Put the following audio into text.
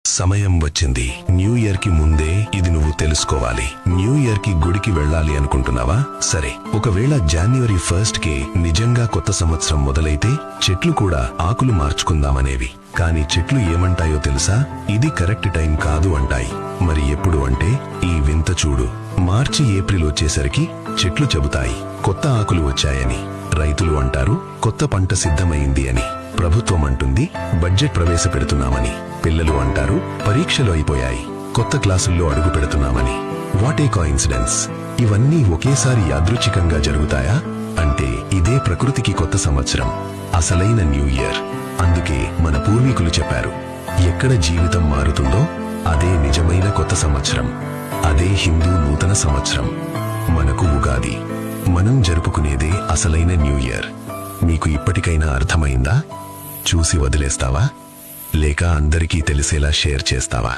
సమయం వచ్చింది. New year కి ముందే ఇది నువ్వు తెలుసుకోవాలి. న్యూ ఇయర్ కి గుడికి వెళ్ళాలి అనుకుంటున్నావా? సరే, ఒకవేళ జనవరి 1 కే నిజంగా కొత్త సంవత్సరం మొదలైతే చెట్లు కూడా ఆకులు మార్చుకుందామనేవి. కానీ చెట్లు ఏమంటాయో తెలుసా? ఇది కరెక్ట్ టైం కాదు అంటాయి. మరి ఎప్పుడు అంటే ఈ వింత చూడు. మార్చి ఏప్రిల్ వచ్చేసరికి చెట్లు చెబుతాయి కొత్త ఆకులు వచ్చాయని. రైతులు అంటారు కొత్త పంట సిద్ధమైంది అని. ప్రభుత్వం అంటుంది బడ్జెట్ ప్రవేశపెడుతున్నామని. పిల్లలు అంటారు పరీక్షలు అయిపోయాయి, కొత్త క్లాసుల్లో అడుగు పెడుతున్నామని. What a coincidence! ఇవన్నీ ఒకేసారి యాదృచ్ఛికంగా జరుగుతాయా? అంటే ఇదే ప్రకృతికి కొత్త సంవత్సరం, అసలైన న్యూ ఇయర్. అందుకే మన పూర్వీకులు చెప్పారు, ఎక్కడ జీవితం మారుతుందో అదే నిజమైన కొత్త సంవత్సరం. అదే హిందూ నూతన సంవత్సరం. మనకు ఉగాది. మనం జరుపుకునేదే అసలైన న్యూ ఇయర్. మీకు ఇప్పటికైనా అర్థమైందా? చూసి వదిలేస్తావా? లేక అందరికీ తెలిసేలా షేర్ చేస్తావా?